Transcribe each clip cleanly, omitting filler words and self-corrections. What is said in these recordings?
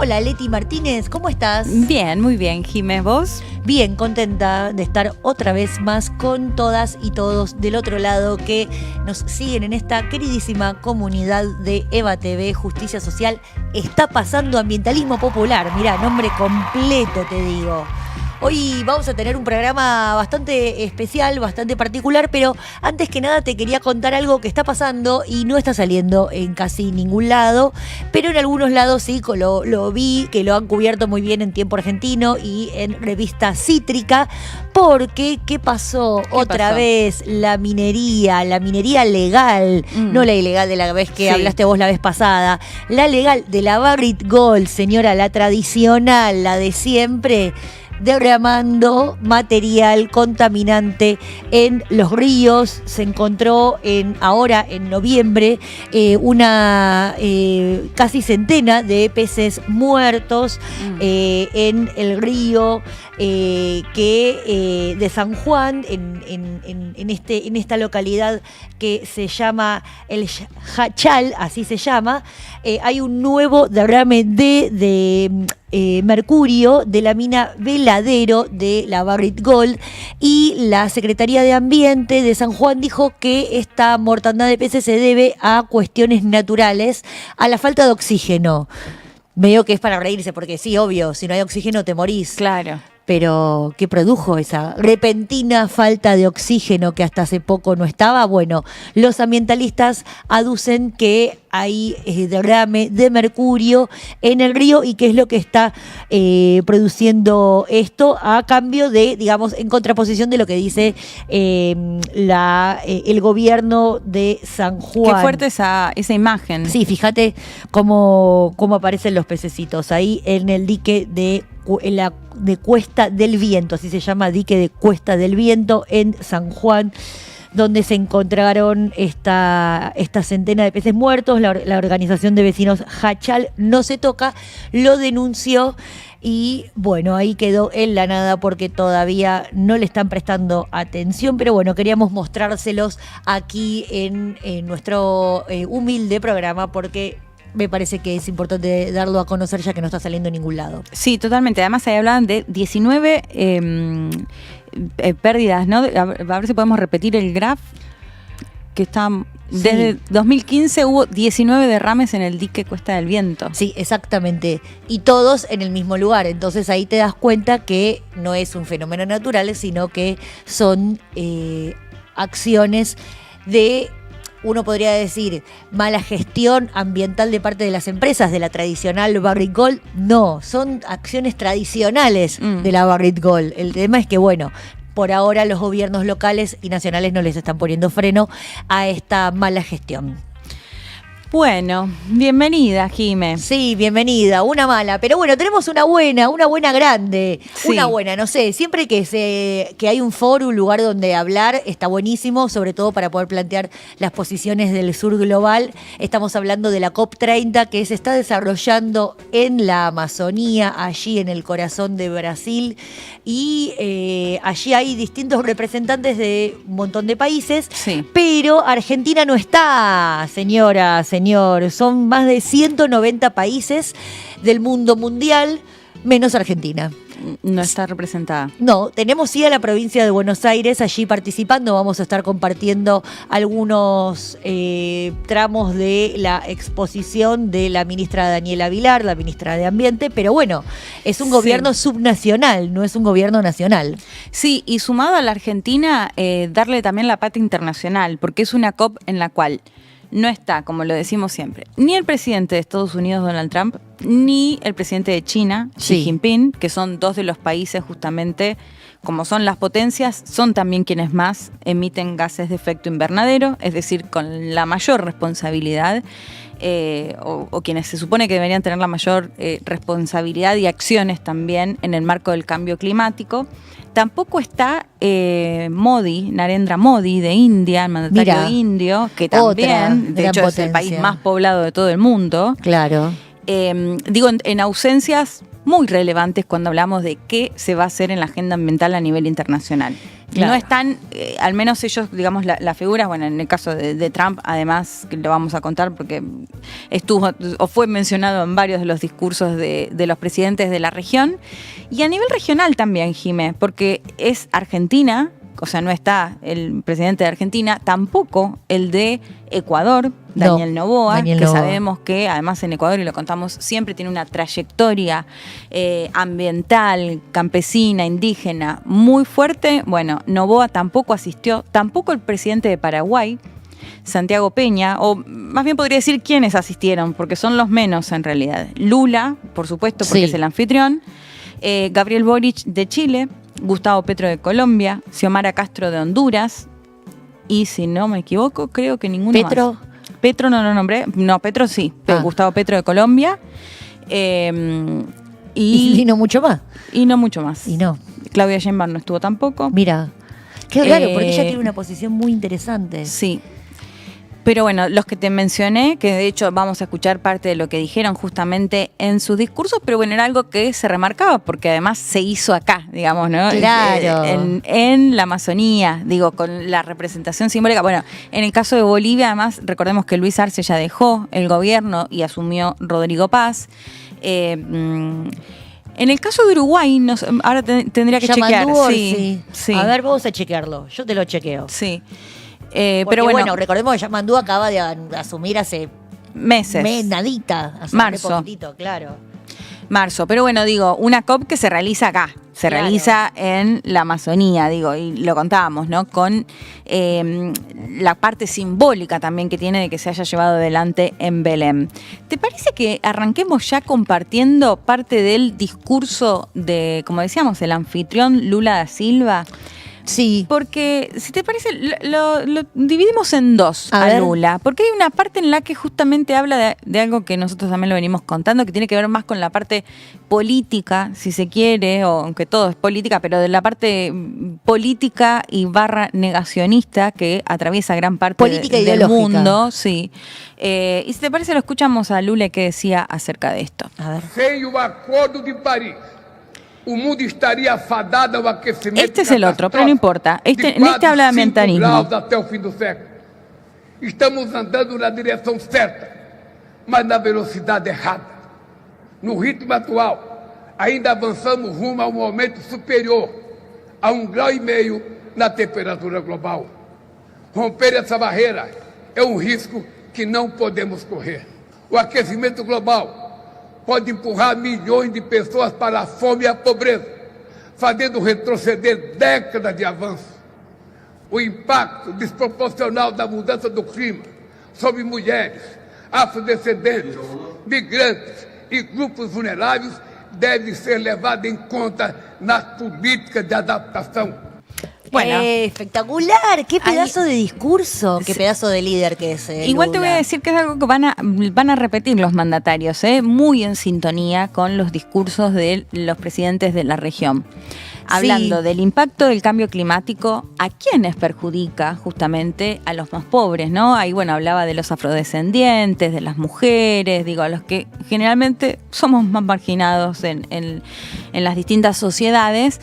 Hola Leti Martínez, ¿cómo estás? Bien, muy bien, Jimé, ¿vos? Bien, contenta de estar otra vez más con todas y todos del otro lado que nos siguen en esta queridísima comunidad de EVA TV, Justicia Social. Está pasando ambientalismo popular, mirá, nombre completo te digo. Hoy vamos a tener un programa bastante especial, bastante particular, pero antes que nada te quería contar algo que está pasando y no está saliendo en casi ningún lado, pero en algunos lados sí, lo vi, que lo han cubierto muy bien en Tiempo Argentino y en Revista Cítrica, porque ¿qué pasó? Otra vez la minería legal, no la ilegal de la vez que hablaste vos la vez pasada, la legal de la Barrick Gold, señora, la tradicional, la de siempre, derramando material contaminante en los ríos. Se encontró ahora en noviembre una casi centena de peces muertos en el río de San Juan, en esta localidad que se llama el Jachal, así se llama. Hay un nuevo derrame de mercurio de la mina Veladero de la Barrick Gold, y la Secretaría de Ambiente de San Juan dijo que esta mortandad de peces se debe a cuestiones naturales, a la falta de oxígeno. Medio que es para reírse, porque sí, obvio, si no hay oxígeno te morís. Claro. Pero, ¿qué produjo esa repentina falta de oxígeno que hasta hace poco no estaba? Bueno, los ambientalistas aducen que hay derrame de mercurio en el río y que es lo que está produciendo esto, a cambio de, digamos, en contraposición de lo que dice el gobierno de San Juan. Qué fuerte esa imagen. Sí, fíjate cómo aparecen los pececitos ahí en el dique de Cuesta del Viento, así se llama, dique de Cuesta del Viento en San Juan, donde se encontraron esta centena de peces muertos. La organización de vecinos Jachal No Se Toca lo denunció y bueno, ahí quedó en la nada porque todavía no le están prestando atención, pero bueno, queríamos mostrárselos aquí en nuestro humilde programa, porque me parece que es importante darlo a conocer, ya que no está saliendo en ningún lado. Sí, totalmente. Además, ahí hablaban de 19 pérdidas, ¿no? A ver si podemos repetir el graph, que está... Desde 2015 hubo 19 derrames en el dique Cuesta del Viento. Sí, exactamente. Y todos en el mismo lugar. Entonces ahí te das cuenta que no es un fenómeno natural, sino que son acciones de... Uno podría decir mala gestión ambiental de parte de las empresas de la tradicional Barrick Gold. No, son acciones tradicionales de la Barrick Gold. El tema es que, bueno, por ahora los gobiernos locales y nacionales no les están poniendo freno a esta mala gestión. Bueno, bienvenida, Jime. Sí, bienvenida, una mala, pero bueno, tenemos una buena grande, sí. Una buena, no sé, siempre que hay un foro, un lugar donde hablar, está buenísimo, sobre todo para poder plantear las posiciones del sur global. Estamos hablando de la COP30, que se está desarrollando en la Amazonía, allí en el corazón de Brasil, y allí hay distintos representantes de un montón de países, sí. Pero Argentina no está, señor. Son más de 190 países del mundo mundial, menos Argentina. No está representada. No, tenemos sí a la provincia de Buenos Aires allí participando. Vamos a estar compartiendo algunos tramos de la exposición de la ministra Daniela Vilar, la ministra de Ambiente, pero bueno, es un gobierno subnacional, no es un gobierno nacional. Sí, y sumado a la Argentina, darle también la pata internacional, porque es una COP en la cual no está, como lo decimos siempre, ni el presidente de Estados Unidos, Donald Trump, ni el presidente de China, Xi Jinping, que son dos de los países justamente, como son las potencias, son también quienes más emiten gases de efecto invernadero, es decir, con la mayor responsabilidad, o quienes se supone que deberían tener la mayor responsabilidad y acciones también en el marco del cambio climático. Tampoco está Narendra Modi de India, el mandatario indio, que también, de hecho, es el país más poblado de todo el mundo. Claro. Digo, en ausencias muy relevantes cuando hablamos de qué se va a hacer en la agenda ambiental a nivel internacional. Claro. No están, al menos ellos, digamos, las figuras, bueno, en el caso de Trump, además, que lo vamos a contar porque estuvo o fue mencionado en varios de los discursos de los presidentes de la región, y a nivel regional también, Jimé, porque es Argentina, o sea, no está el presidente de Argentina, tampoco el de Ecuador, Daniel Noboa, que sabemos que además en Ecuador, y lo contamos siempre, tiene una trayectoria ambiental, campesina, indígena, muy fuerte. Bueno, Noboa tampoco asistió, tampoco el presidente de Paraguay, Santiago Peña, o más bien podría decir quiénes asistieron, porque son los menos en realidad. Lula, por supuesto, porque es el anfitrión, Gabriel Boric de Chile, Gustavo Petro de Colombia, Xiomara Castro de Honduras, y si no me equivoco, creo que ninguno ¿Petro? más. Petro no lo nombré. No, Petro sí. Gustavo Petro de Colombia. Y no mucho más. Y no mucho más. Y no. Claudia Sheinbaum no estuvo tampoco. Mira, qué raro, porque ella tiene una posición muy interesante. Sí. Pero bueno, los que te mencioné, que de hecho vamos a escuchar parte de lo que dijeron justamente en sus discursos, pero bueno, era algo que se remarcaba porque además se hizo acá, digamos, ¿no? Claro. En la Amazonía, digo, con la representación simbólica. Bueno, en el caso de Bolivia, además, recordemos que Luis Arce ya dejó el gobierno y asumió Rodrigo Paz. En el caso de Uruguay, ahora tendría que chequear. Sí. A ver, vamos a chequearlo. Yo te lo chequeo. Sí. Pero bueno, recordemos que Yamandú acaba de asumir hace meses. Nadita, hace marzo. Poquitito, claro. Marzo, pero bueno, digo, una COP que se realiza acá, realiza en la Amazonía, digo, y lo contábamos, ¿no? Con la parte simbólica también que tiene de que se haya llevado adelante en Belém. ¿Te parece que arranquemos ya compartiendo parte del discurso de, como decíamos, el anfitrión Lula da Silva? Sí. Porque, si te parece, lo dividimos en dos a Lula. Porque hay una parte en la que justamente habla de algo que nosotros también lo venimos contando, que tiene que ver más con la parte política, si se quiere, o aunque todo es política, pero de la parte política y barra negacionista que atraviesa gran parte del mundo. Sí. Y si te parece, lo escuchamos a Lula que decía acerca de esto. A ver. Sem o Acordo de Paris, o mundo estaría afadado ao aquecimento. Este es el otro, pero no importa. En este habla de ambientalismo. Até o fim do século. Estamos andando na direção certa, mas na velocidade errada. No ritmo atual, ainda avançamos rumo a um aumento superior a 1,5 graus na temperatura global. Romper essa barreira é um risco que não podemos correr. O aquecimento global pode empurrar milhões de pessoas para a fome e a pobreza, fazendo retroceder décadas de avanço. O impacto desproporcional da mudança do clima sobre mulheres, afrodescendentes, migrantes e grupos vulneráveis deve ser levado em conta nas políticas de adaptação. Bueno, espectacular, qué pedazo de discurso, qué pedazo de líder que es. Igual Lula. te voy a decir que es algo que van a repetir los mandatarios, muy en sintonía con los discursos de los presidentes de la región. Hablando del impacto del cambio climático, ¿a quiénes perjudica? Justamente a los más pobres, ¿no? Ahí, bueno, hablaba de los afrodescendientes, de las mujeres, digo, a los que generalmente somos más marginados en las distintas sociedades.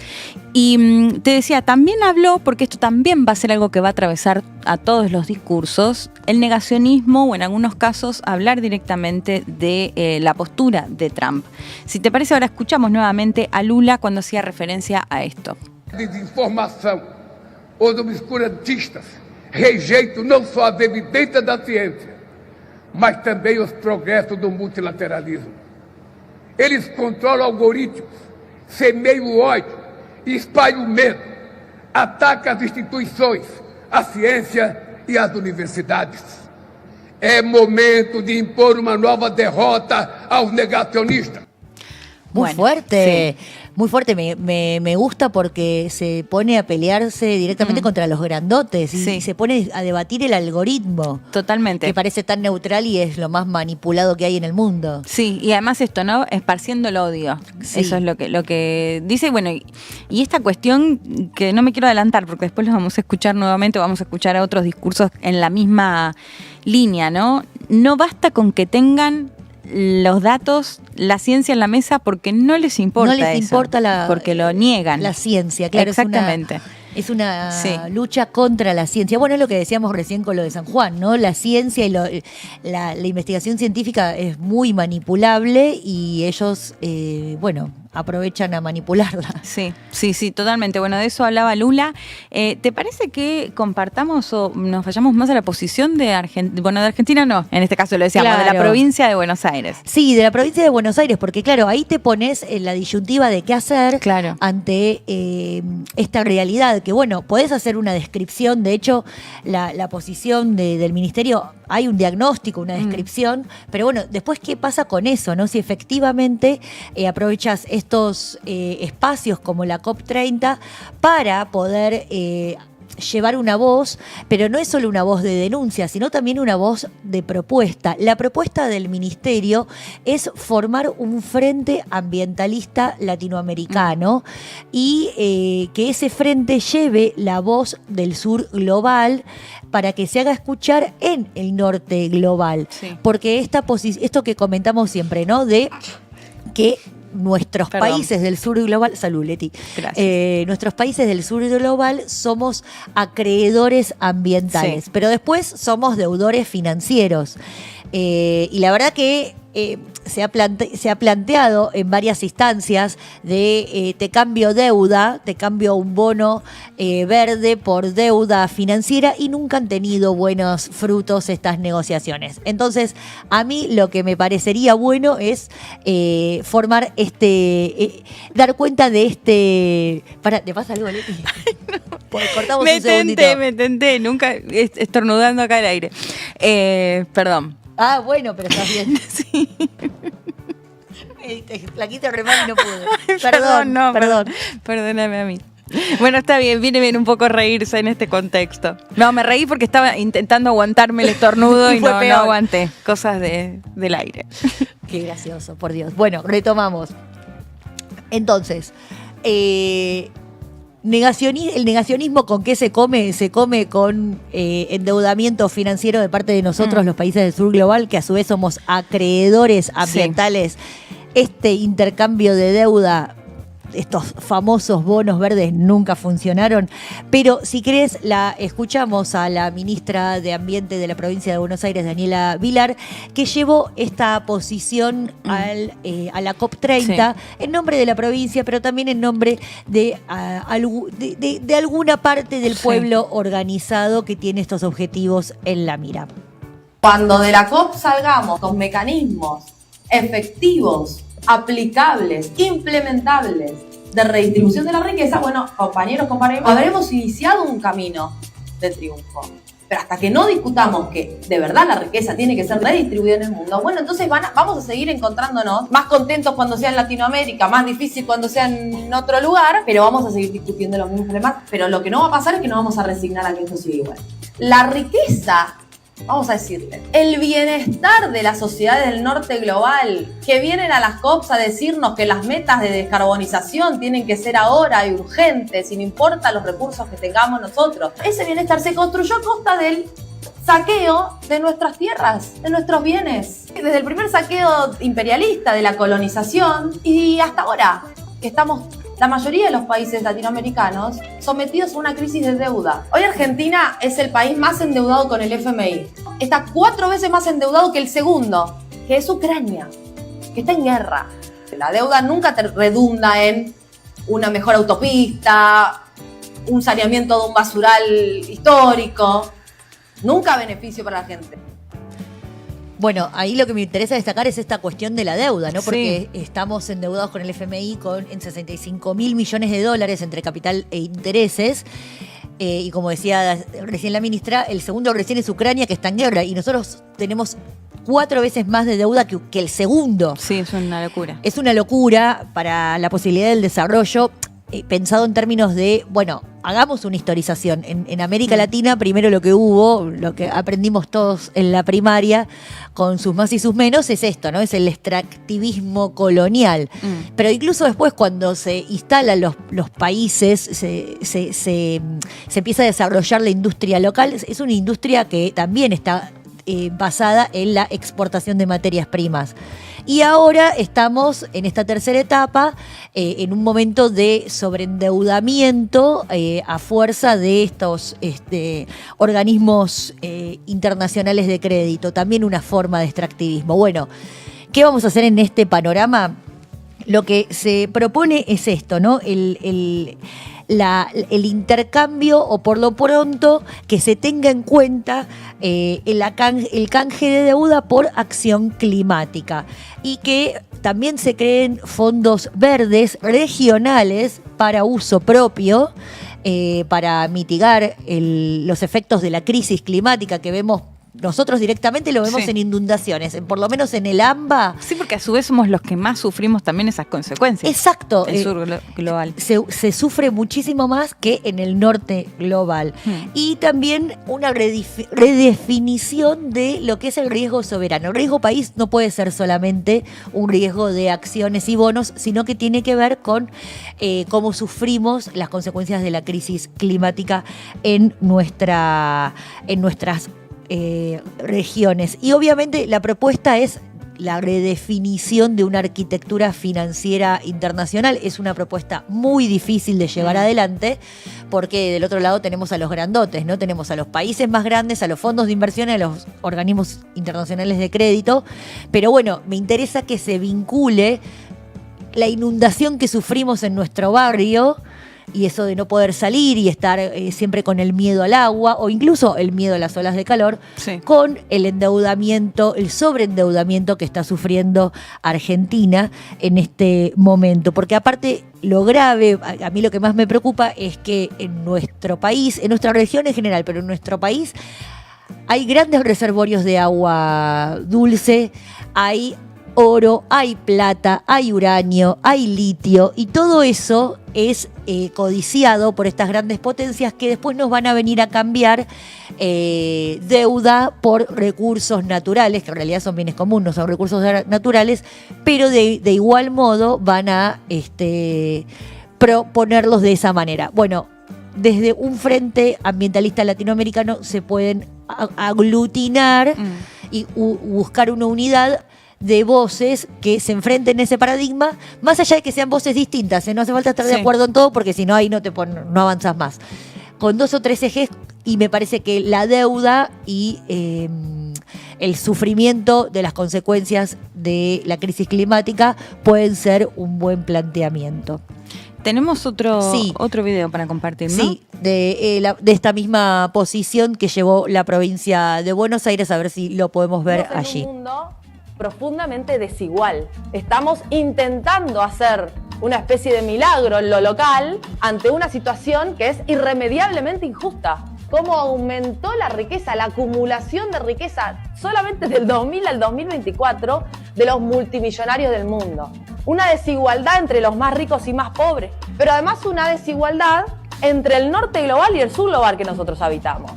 Y te decía, también habló, porque esto también va a ser algo que va a atravesar a todos los discursos, el negacionismo o en algunos casos hablar directamente de la postura de Trump. Si te parece, ahora escuchamos nuevamente a Lula cuando hacía referencia a esto. Desinformação. Os obscurantistas rejeitam não só as evidências da ciência, mas também os progressos do multilateralismo. Eles controlam algoritmos, semeiam o ódio, espalha o medo, ataca as instituições, a ciência e as universidades. É momento de impor uma nova derrota aos negacionistas. Muy fuerte, muy fuerte. Me gusta porque se pone a pelearse directamente contra los grandotes y se pone a debatir el algoritmo. Totalmente. Que parece tan neutral y es lo más manipulado que hay en el mundo. Sí, y además esto, ¿no? Esparciendo el odio. Sí. Eso es lo que dice. Bueno, y esta cuestión que no me quiero adelantar porque después los vamos a escuchar nuevamente, vamos a escuchar a otros discursos en la misma línea, ¿no? No basta con que tengan los datos, la ciencia en la mesa porque no les importa no les eso, importa porque lo niegan. La ciencia, claro. Exactamente. Es una lucha contra la ciencia. Bueno, es lo que decíamos recién con lo de San Juan, ¿no? La ciencia y la investigación científica es muy manipulable y ellos, aprovechan a manipularla. Sí, totalmente. Bueno, de eso hablaba Lula. ¿Te parece que compartamos o nos vayamos más a la posición de Argentina? Bueno, de Argentina no, en este caso lo decíamos, de la provincia de Buenos Aires. Sí, de la provincia de Buenos Aires, porque claro, ahí te pones en la disyuntiva de qué hacer ante esta realidad, que bueno, podés hacer una descripción, de hecho, la posición del ministerio, hay un diagnóstico, una descripción, pero bueno, después qué pasa con eso, ¿no? Si efectivamente aprovechas estos espacios como la COP30 para poder llevar una voz, pero no es solo una voz de denuncia, sino también una voz de propuesta. La propuesta del ministerio es formar un frente ambientalista latinoamericano y que ese frente lleve la voz del sur global para que se haga escuchar en el norte global. Sí. Porque esto que comentamos siempre, ¿no? De que nuestros países del sur global, salud Leti, nuestros países del sur global somos acreedores ambientales, pero después somos deudores financieros. Y la verdad que se ha planteado en varias instancias de te cambio deuda, te cambio un bono verde por deuda financiera y nunca han tenido buenos frutos estas negociaciones. Entonces, a mí lo que me parecería bueno es formar dar cuenta de este... ¿Te pasa algo, Leti? Cortamos un segundito. Me tenté, nunca estornudando acá al aire. Perdón. Ah, bueno, pero estás bien. Sí. La quise remar y no pude. Perdón. Perdóname a mí. Bueno, está bien, viene bien un poco reírse en este contexto. No, me reí porque estaba intentando aguantarme el estornudo y no aguanté. Cosas del aire. Qué gracioso, por Dios. Bueno, retomamos. Entonces, el negacionismo, ¿con qué se come? Se come con endeudamiento financiero de parte de nosotros, los países del sur global, que a su vez somos acreedores ambientales. Sí. Este intercambio de deuda, estos famosos bonos verdes nunca funcionaron, pero si querés la escuchamos a la ministra de Ambiente de la provincia de Buenos Aires, Daniela Vilar, que llevó esta posición a la COP30 en nombre de la provincia, pero también en nombre de alguna parte del pueblo organizado que tiene estos objetivos en la mira. Cuando de la COP salgamos con mecanismos efectivos, aplicables, implementables de redistribución de la riqueza, bueno, compañeros, habremos iniciado un camino de triunfo. Pero hasta que no discutamos que de verdad la riqueza tiene que ser redistribuida en el mundo, bueno, entonces vamos a seguir encontrándonos más contentos cuando sea en Latinoamérica, más difícil cuando sea en otro lugar, pero vamos a seguir discutiendo los mismos problemas. Pero lo que no va a pasar es que no vamos a resignar a que esto siga igual. La riqueza, vamos a decirle, el bienestar de las sociedades del norte global que vienen a las COPs a decirnos que las metas de descarbonización tienen que ser ahora y urgentes y no importa los recursos que tengamos nosotros. Ese bienestar se construyó a costa del saqueo de nuestras tierras, de nuestros bienes. Desde el primer saqueo imperialista de la colonización y hasta ahora que estamos la mayoría de los países latinoamericanos sometidos a una crisis de deuda. Hoy Argentina es el país más endeudado con el FMI. Está 4 veces más endeudado que el segundo, que es Ucrania, que está en guerra. La deuda nunca te redunda en una mejor autopista, un saneamiento de un basural histórico. Nunca beneficio para la gente. Bueno, ahí lo que me interesa destacar es esta cuestión de la deuda, ¿no? Porque estamos endeudados con el FMI en 65.000 millones de dólares entre capital e intereses. Y como decía recién la ministra, el segundo recién es Ucrania, que está en guerra. Y nosotros tenemos 4 veces más de deuda que el segundo. Sí, es una locura. Es una locura para la posibilidad del desarrollo. Pensado en términos de, bueno, hagamos una historización. En América Latina, primero lo que aprendimos todos en la primaria, con sus más y sus menos, es esto, ¿no? Es el extractivismo colonial. Pero incluso después, cuando se instalan los países, se empieza a desarrollar la industria local. Es una industria que también está basada en la exportación de materias primas. Y ahora estamos en esta tercera etapa, en un momento de sobreendeudamiento a fuerza de estos organismos internacionales de crédito, también una forma de extractivismo. Bueno, ¿qué vamos a hacer en este panorama? Lo que se propone es esto, ¿no? El intercambio, o por lo pronto que se tenga en cuenta el canje de deuda por acción climática, y que también se creen fondos verdes regionales para uso propio, para mitigar los efectos de la crisis climática que vemos. Nosotros directamente lo vemos en inundaciones, por lo menos en el AMBA. Sí, porque a su vez somos los que más sufrimos también esas consecuencias. Exacto. El sur global. Se sufre muchísimo más que en el norte global. Y también una redefinición de lo que es el riesgo soberano. El riesgo país no puede ser solamente un riesgo de acciones y bonos, sino que tiene que ver con cómo sufrimos las consecuencias de la crisis climática en nuestras regiones. Y obviamente la propuesta es la redefinición de una arquitectura financiera internacional. Es una propuesta muy difícil de llevar adelante, porque del otro lado tenemos a los grandotes, ¿no? Tenemos a los países más grandes, a los fondos de inversión, a los organismos internacionales de crédito. Pero bueno, me interesa que se vincule la inundación que sufrimos en nuestro barrio, y eso de no poder salir y estar siempre con el miedo al agua, o incluso el miedo a las olas de calor, con el endeudamiento, el sobreendeudamiento que está sufriendo Argentina en este momento. Porque aparte, lo grave, a mí lo que más me preocupa es que en nuestro país, en nuestra región en general, pero en nuestro país, hay grandes reservorios de agua dulce, hay oro, hay plata, hay uranio, hay litio, y todo eso es codiciado por estas grandes potencias que después nos van a venir a cambiar deuda por recursos naturales, que en realidad son bienes comunes, no son recursos naturales, pero de igual modo van a proponerlos de esa manera. Bueno, desde un frente ambientalista latinoamericano se pueden aglutinar y buscar una unidad de voces que se enfrenten en ese paradigma, más allá de que sean voces distintas, no hace falta estar de acuerdo en todo, porque si no ahí no avanzas más. Con 2 o 3 ejes, y me parece que la deuda y el sufrimiento de las consecuencias de la crisis climática pueden ser un buen planteamiento. Tenemos otro video para compartir, ¿no? Sí, de esta misma posición que llevó la provincia de Buenos Aires, a ver si lo podemos ver allí. Un mundo profundamente desigual. Estamos intentando hacer una especie de milagro en lo local ante una situación que es irremediablemente injusta. Cómo aumentó la riqueza, la acumulación de riqueza solamente del 2000 al 2024 de los multimillonarios del mundo. Una desigualdad entre los más ricos y más pobres, pero además una desigualdad entre el norte global y el sur global que nosotros habitamos.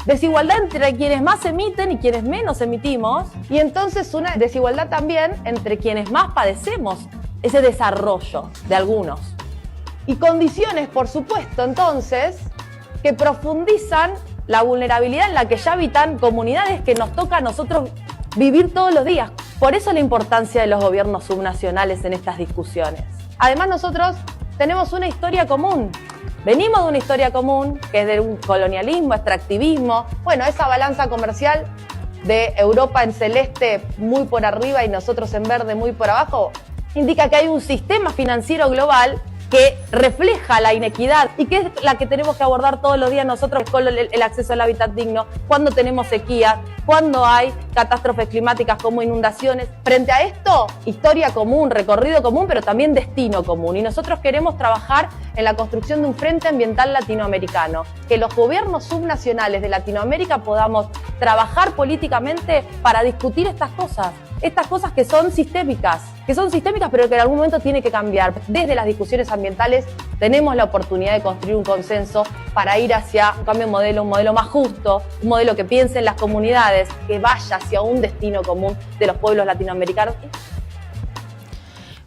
Desigualdad entre quienes más emiten y quienes menos emitimos, y entonces una desigualdad también entre quienes más padecemos ese desarrollo de algunos. Y condiciones, por supuesto, entonces, que profundizan la vulnerabilidad en la que ya habitan comunidades que nos toca a nosotros vivir todos los días. Por eso la importancia de los gobiernos subnacionales en estas discusiones. Además, nosotros tenemos una historia común. Venimos de una historia común, que es de un colonialismo, extractivismo. Bueno, esa balanza comercial de Europa en celeste muy por arriba y nosotros en verde muy por abajo, indica que hay un sistema financiero global que refleja la inequidad y que es la que tenemos que abordar todos los días nosotros con el acceso al hábitat digno, cuando tenemos sequías, cuando hay catástrofes climáticas como inundaciones. Frente a esto, historia común, recorrido común, pero también destino común. Y nosotros queremos trabajar en la construcción de un frente ambiental latinoamericano, que los gobiernos subnacionales de Latinoamérica podamos trabajar políticamente para discutir estas cosas que son sistémicas, pero que en algún momento tiene que cambiar. Desde las discusiones ambientales tenemos la oportunidad de construir un consenso para ir hacia un cambio de modelo, un modelo más justo, un modelo que piense en las comunidades, que vaya hacia un destino común de los pueblos latinoamericanos.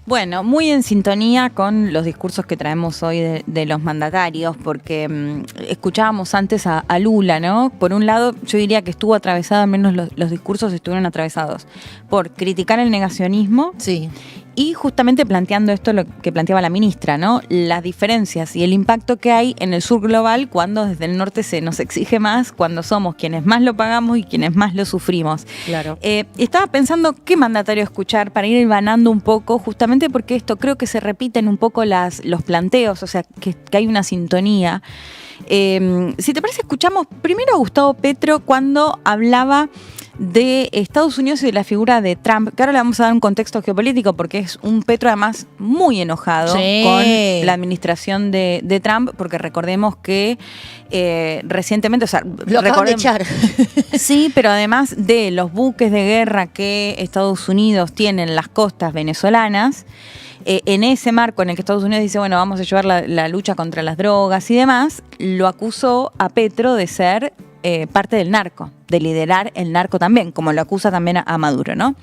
Bueno, muy en sintonía con los discursos que traemos hoy de los mandatarios, porque escuchábamos antes a Lula, ¿no? Por un lado, yo diría que estuvo atravesado, al menos los discursos estuvieron atravesados por criticar el negacionismo. Sí. Y justamente planteando esto lo que planteaba la ministra, ¿no? Las diferencias y el impacto que hay en el sur global cuando desde el norte se nos exige más, cuando somos quienes más lo pagamos y quienes más lo sufrimos. Claro. Estaba pensando qué mandatario escuchar para ir hilvanando un poco, justamente porque esto creo que se repiten un poco los planteos, o sea, que hay una sintonía. Si te parece, escuchamos primero a Gustavo Petro cuando hablaba de Estados Unidos y de la figura de Trump, que ahora le vamos a dar un contexto geopolítico porque es un Petro además muy enojado con la administración de Trump, porque recordemos que recientemente, o sea, lo acaban de echar. Sí, pero además de los buques de guerra que Estados Unidos tiene en las costas venezolanas, en ese marco en el que Estados Unidos dice, bueno, vamos a llevar la lucha contra las drogas y demás, lo acusó a Petro de ser parte del narco, de liderar el narco también, como lo acusa también a Maduro, ¿no?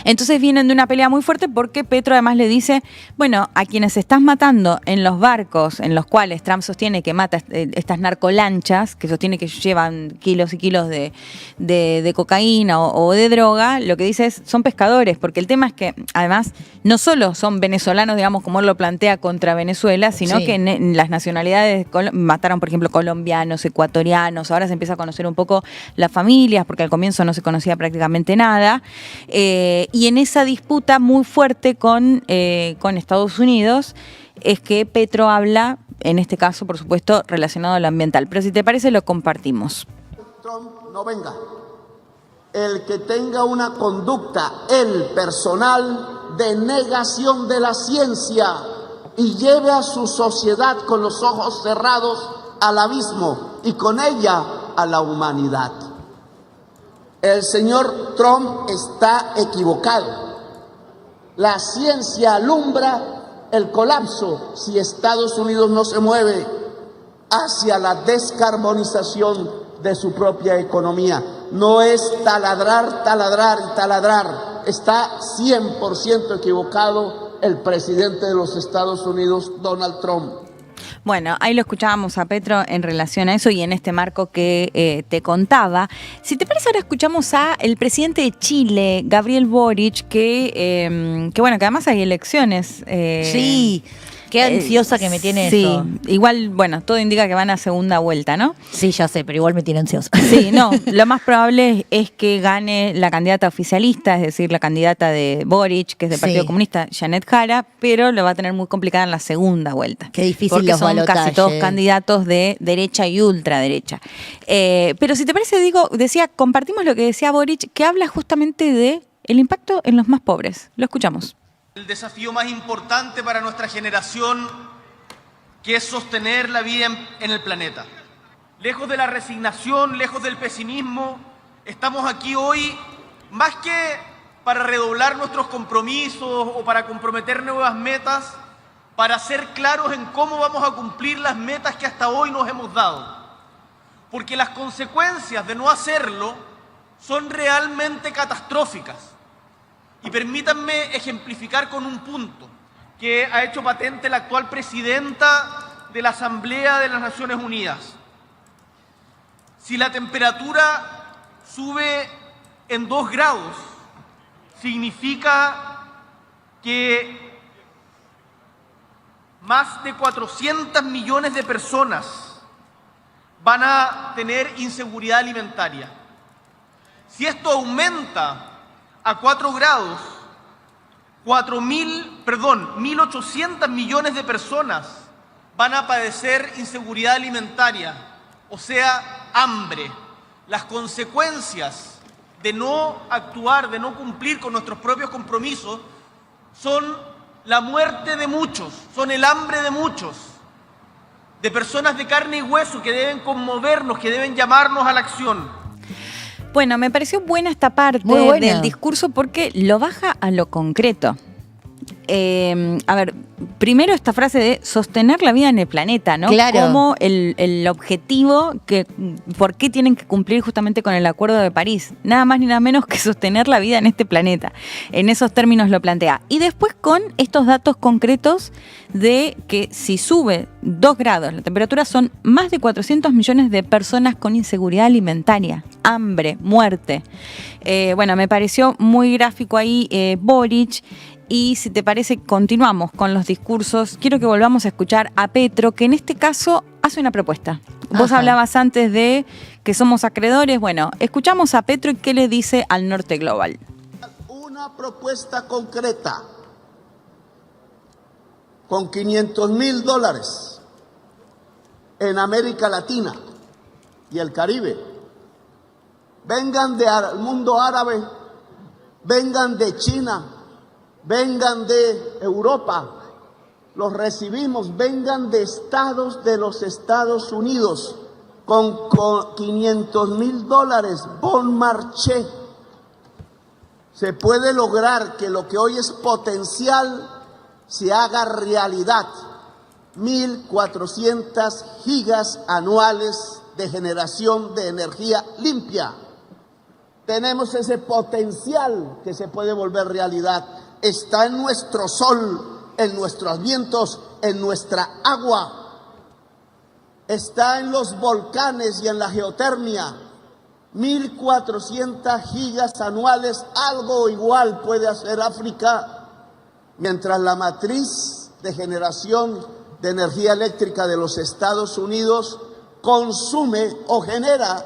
Entonces vienen de una pelea muy fuerte porque Petro además le dice, bueno, a quienes estás matando en los barcos en los cuales Trump sostiene que mata estas narcolanchas, que sostiene que llevan kilos y kilos de cocaína o de droga, lo que dice es, son pescadores, porque el tema es que además no solo son venezolanos, digamos, como él lo plantea contra Venezuela, sino que en las nacionalidades mataron, por ejemplo, colombianos, ecuatorianos, ahora se empieza a conocer un poco las familias, porque al comienzo no se conocía prácticamente nada. Y en esa disputa muy fuerte con Estados Unidos es que Petro habla, en este caso, por supuesto, relacionado a lo ambiental. Pero si te parece, lo compartimos. Trump no venga. El que tenga una conducta, el personal, de negación de la ciencia y lleve a su sociedad con los ojos cerrados al abismo y con ella a la humanidad. El señor Trump está equivocado. La ciencia alumbra el colapso si Estados Unidos no se mueve hacia la descarbonización de su propia economía. No es taladrar, taladrar y taladrar. Está 100% equivocado el presidente de los Estados Unidos, Donald Trump. Bueno, ahí lo escuchábamos a Petro en relación a eso y en este marco que te contaba. Si te parece, ahora escuchamos a el presidente de Chile, Gabriel Boric, que bueno, que además hay elecciones. Sí. Qué ansiosa que me tiene eso. Sí, igual, bueno, todo indica que van a segunda vuelta, ¿no? Sí, ya sé, pero igual me tiene ansiosa. Sí, no, lo más probable es que gane la candidata oficialista, es decir, la candidata de Boric, que es del Partido Comunista, Janet Jara, pero lo va a tener muy complicada en la segunda vuelta. Qué difícil porque los son balotajes. Casi todos candidatos de derecha y ultraderecha. Pero si te parece, compartimos lo que decía Boric, que habla justamente de el impacto en los más pobres. Lo escuchamos. El desafío más importante para nuestra generación, que es sostener la vida en el planeta. Lejos de la resignación, lejos del pesimismo, estamos aquí hoy más que para redoblar nuestros compromisos o para comprometer nuevas metas, para ser claros en cómo vamos a cumplir las metas que hasta hoy nos hemos dado. Porque las consecuencias de no hacerlo son realmente catastróficas. Y permítanme ejemplificar con un punto que ha hecho patente la actual presidenta de la Asamblea de las Naciones Unidas. Si la temperatura sube en 2 grados, significa que más de 400 millones de personas van a tener inseguridad alimentaria. Si esto aumenta a 4 grados, 1.800 millones de personas van a padecer inseguridad alimentaria, o sea, hambre. Las consecuencias de no actuar, de no cumplir con nuestros propios compromisos, son la muerte de muchos, son el hambre de muchos, de personas de carne y hueso que deben conmovernos, que deben llamarnos a la acción. Bueno, me pareció buena esta parte del discurso porque lo baja a lo concreto. a ver, primero esta frase de sostener la vida en el planeta, ¿no? Claro. Como el objetivo, por qué tienen que cumplir justamente con el Acuerdo de París. Nada más ni nada menos que sostener la vida en este planeta. En esos términos lo plantea. Y después con estos datos concretos de que si sube 2 grados la temperatura, son más de 400 millones de personas con inseguridad alimentaria, hambre, muerte. Bueno, me pareció muy gráfico ahí Boric. Y si te parece, continuamos con los discursos. Quiero que volvamos a escuchar a Petro, que en este caso hace una propuesta. Vos Ajá. hablabas antes de que somos acreedores. Bueno, escuchamos a Petro y qué le dice al Norte Global. Una propuesta concreta con $500.000 en América Latina y el Caribe. Vengan del mundo árabe, vengan de China, vengan de Europa, los recibimos, vengan de estados de los Estados Unidos con $500.000, bon marché. Se puede lograr que lo que hoy es potencial se haga realidad. 1.400 gigas anuales de generación de energía limpia. Tenemos ese potencial que se puede volver realidad. Está en nuestro sol, en nuestros vientos, en nuestra agua. Está en los volcanes y en la geotermia. 1.400 gigas anuales, algo igual puede hacer África, mientras la matriz de generación de energía eléctrica de los Estados Unidos consume o genera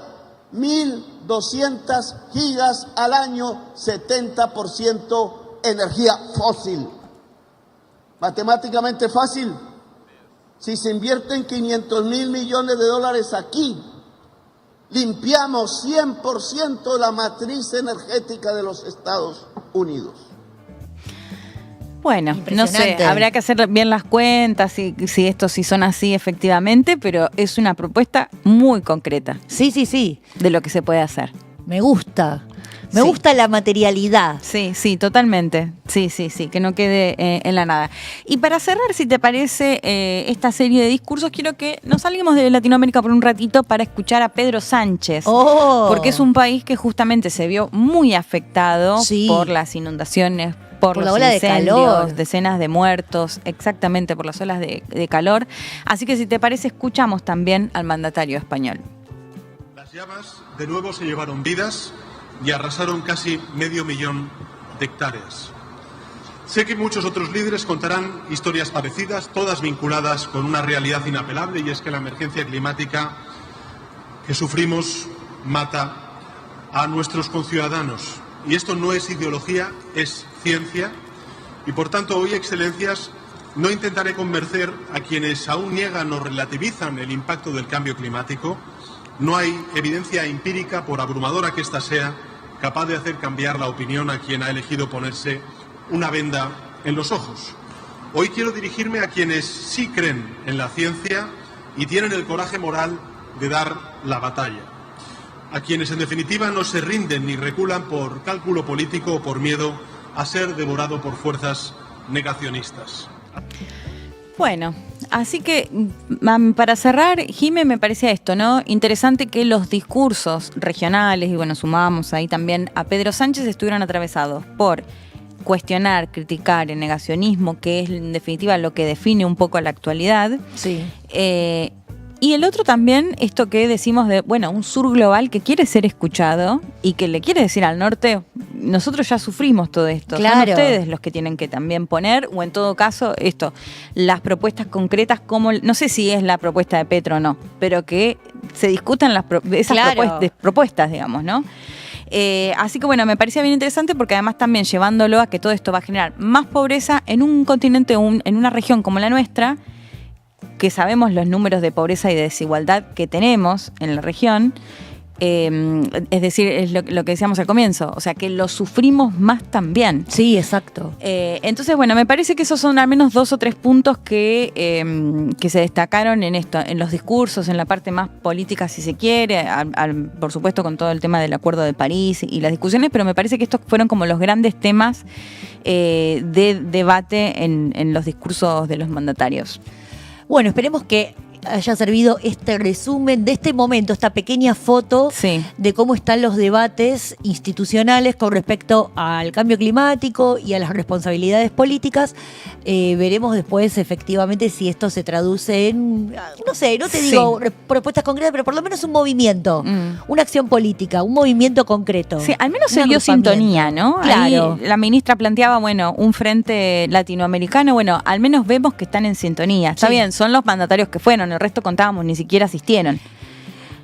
1.200 gigas al año, 70% energía fósil. Matemáticamente fácil. Si se invierten $500.000 millones aquí, limpiamos 100% la matriz energética de los Estados Unidos. Bueno, no sé, Impresionante. habrá que hacer bien las cuentas, si esto sí son así efectivamente, pero es una propuesta muy concreta Sí. de lo que se puede hacer. Me gusta. Me Sí. gusta la materialidad. Sí, totalmente. Sí, que no quede en la nada. Y para cerrar, si te parece, esta serie de discursos, quiero que nos salgamos de Latinoamérica por un ratito para escuchar a Pedro Sánchez. Oh. Porque es un país que justamente se vio muy afectado Sí. por las inundaciones, por la los ola de incendios, calor. decenas de muertos, exactamente por las olas de calor. Así que si te parece, escuchamos también al mandatario español. Las llamas de nuevo se llevaron vidas y arrasaron casi 500.000 de hectáreas. Sé que muchos otros líderes contarán historias parecidas, todas vinculadas con una realidad inapelable, y es que la emergencia climática que sufrimos mata a nuestros conciudadanos. Y esto no es ideología, es ciencia. Y por tanto, hoy, excelencias, no intentaré convencer a quienes aún niegan o relativizan el impacto del cambio climático. No hay evidencia empírica, por abrumadora que ésta sea, capaz de hacer cambiar la opinión a quien ha elegido ponerse una venda en los ojos. Hoy quiero dirigirme a quienes sí creen en la ciencia y tienen el coraje moral de dar la batalla. A quienes, en definitiva, no se rinden ni reculan por cálculo político o por miedo a ser devorado por fuerzas negacionistas. Bueno, así que para cerrar, Jimé, me parecía esto, ¿no? Interesante que los discursos regionales, y bueno, sumábamos ahí también a Pedro Sánchez, estuvieron atravesados por cuestionar, criticar el negacionismo, que es en definitiva lo que define un poco la actualidad. Sí. Y el otro también, esto que decimos de, bueno, un sur global que quiere ser escuchado y que le quiere decir al norte, nosotros ya sufrimos todo esto. Claro. Son ustedes los que tienen que también poner, o en todo caso, esto, las propuestas concretas, como, no sé si es la propuesta de Petro o no, pero que se discutan esas Claro. propuestas, digamos, ¿no? Así que bueno, me parecía bien interesante porque además también llevándolo a que todo esto va a generar más pobreza en un continente, en una región como la nuestra, que sabemos los números de pobreza y de desigualdad que tenemos en la región, Es decir, es lo que decíamos al comienzo, o sea, que lo sufrimos más también. Sí, exacto. Entonces, bueno, me parece que esos son al menos 2 o 3 puntos que se destacaron en esto, en los discursos, en la parte más política, si se quiere, por supuesto con todo el tema del Acuerdo de París y las discusiones, pero me parece que estos fueron como los grandes temas de debate en los discursos de los mandatarios. Bueno, esperemos que haya servido este resumen de este momento, esta pequeña foto Sí. de cómo están los debates institucionales con respecto al cambio climático y a las responsabilidades políticas. Veremos después efectivamente si esto se traduce en, no sé, no te Sí. digo propuestas concretas, pero por lo menos un movimiento, una acción política, un movimiento concreto. Sí, al menos se Un vio agrupamiento. sintonía, ¿no? Claro. Ahí la ministra planteaba, bueno, un frente latinoamericano, bueno, al menos vemos que están en sintonía. Está Sí. bien, son los mandatarios que fueron, el resto contábamos, ni siquiera asistieron.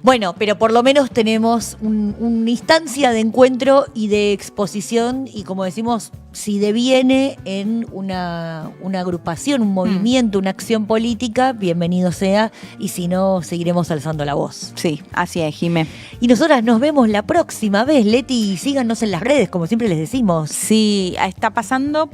Bueno, pero por lo menos tenemos una instancia de encuentro y de exposición y, como decimos, si deviene en una agrupación, un movimiento, una acción política, bienvenido sea, y si no, seguiremos alzando la voz. Sí, así es, Jimé. Y nosotras nos vemos la próxima vez, Leti, y síganos en las redes, como siempre les decimos. Sí, está pasando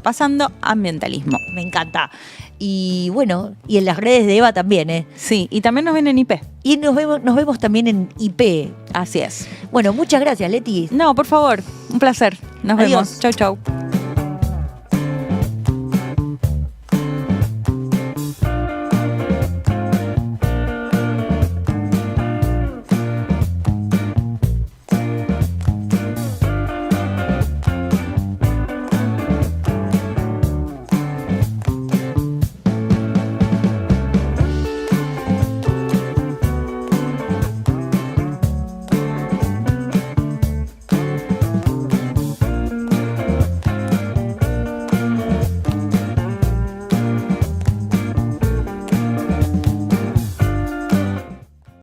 pasando ambientalismo. Me encanta. Y bueno, y en las redes de Eva también, ¿eh? Sí, y también nos ven en IP. Y nos vemos también en IP. Así es. Bueno, muchas gracias, Leti. No, por favor, un placer. Nos Adiós. vemos. Chau, chau.